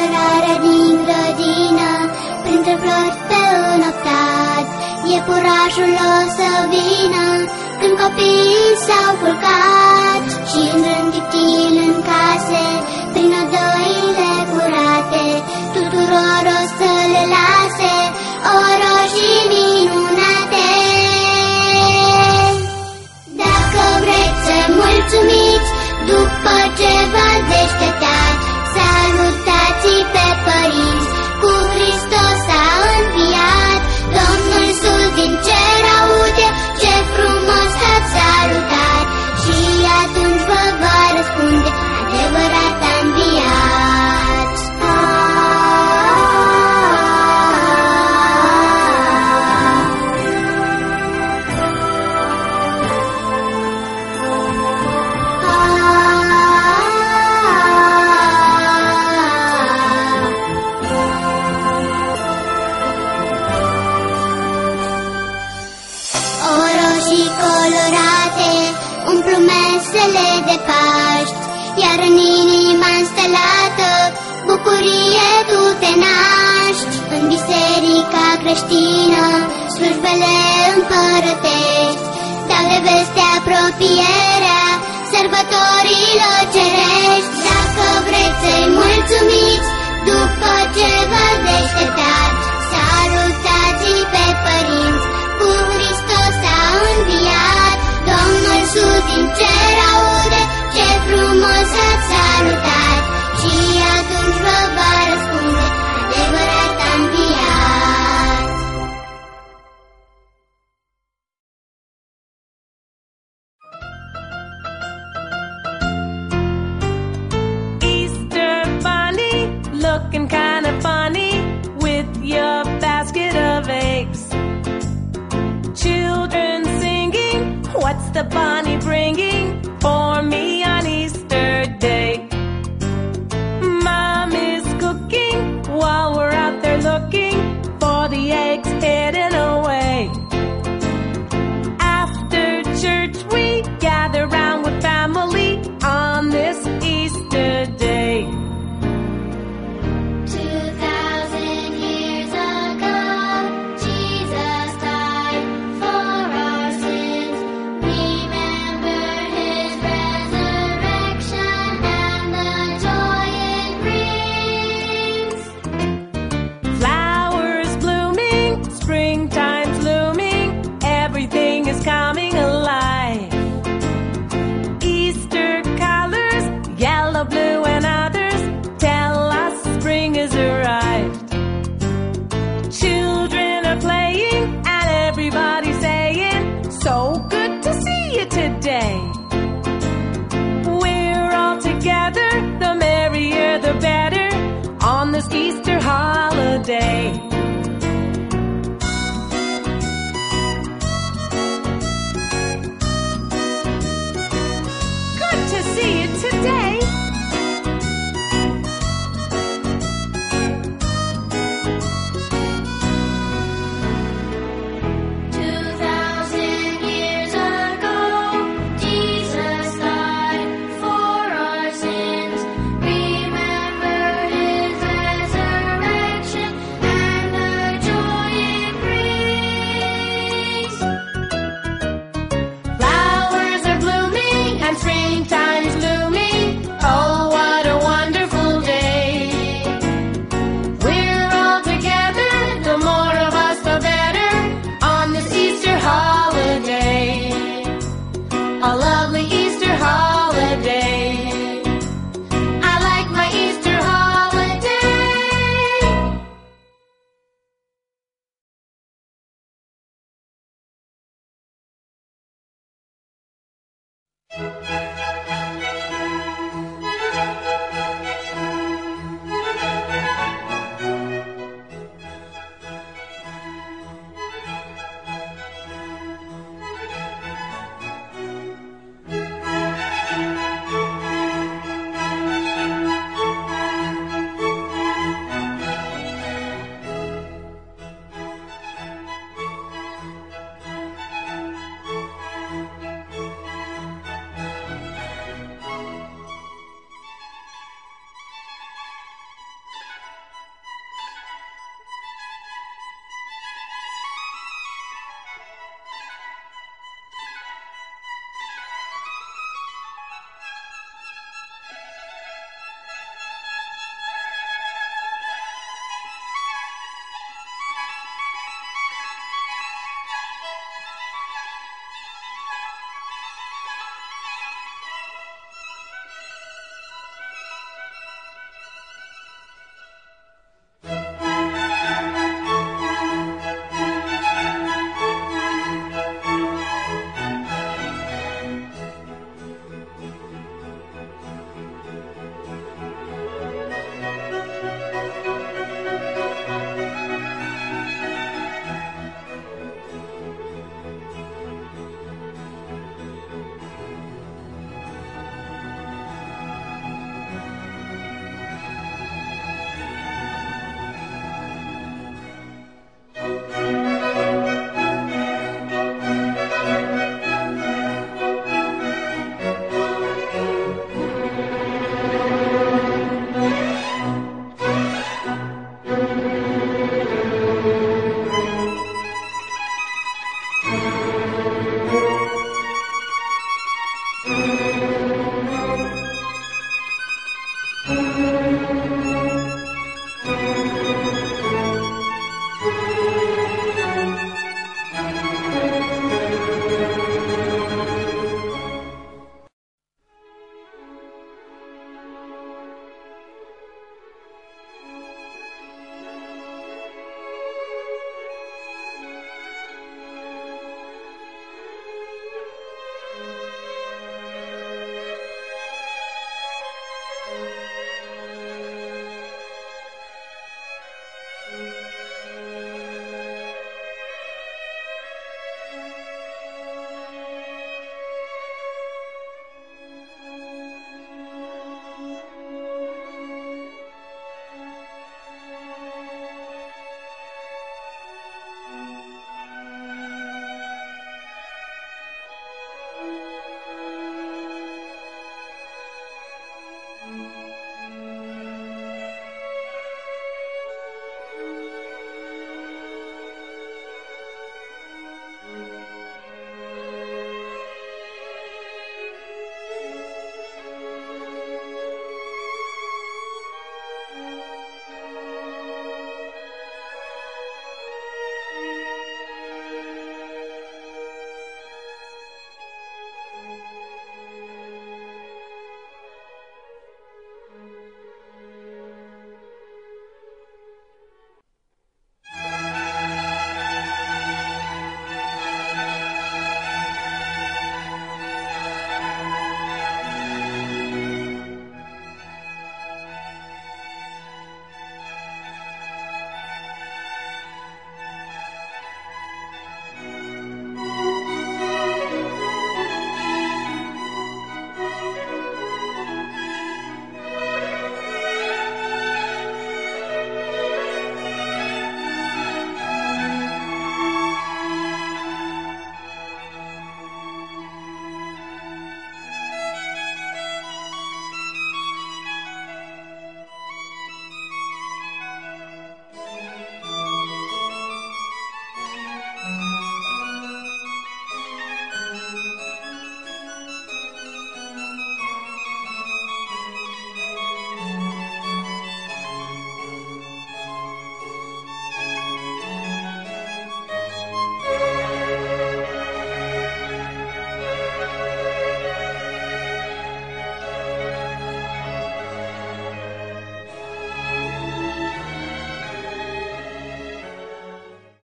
cărarea din grădină, printre flori pe înoptați, iepurașul o să vină, când copiii s-au culcat. Și în rând tiptil în case, prin odăile curate, tuturor o să le lase oroșii minunate. Dacă vreți să mulțumiți, după ce v-ați deșteptat, salutați-i pe părinți, cu Hristos a înviat. Domnul sus din cer aude, ce frumos ați salutat, și atunci vă va răspunde, adevărat a înviat. Oroșii colorate umplu mesele de Paști, iar în inima înstelată bucurie tu te naști. În biserica creștină slujbele împărătești dau de veste apropierea sărbătorilor cerești. Dacă vreți să-i mulțumiți, după ce v-ați deșteptat, salutați-i pe părinți, cu Hristos a înviat. Domnul sus din cer aude, ce frumos ați salutat, și atunci vă va răspunde, adevărat a înviat. Easter bunny, looking kind of funny with your basket of eggs. Children singing, what's the bunny bringing for me on Easter Day? Mom is cooking while we're out there looking for the eggs hidden away. After church we gather round with family on this Easter Day. 2,000 years ago, Jesus died for our sins. Remember his resurrection and the joy it brings. Flowers blooming, springtime's looming, everything is coming alive. Easter colors, yellow, blue, and others tell us spring has arrived. Children are playing and everybody's saying, so good to see you today. We're all together, the merrier the better, on this Easter holiday. Good to see you today. Years ago, Jesus died for our sins. Remember his resurrection and the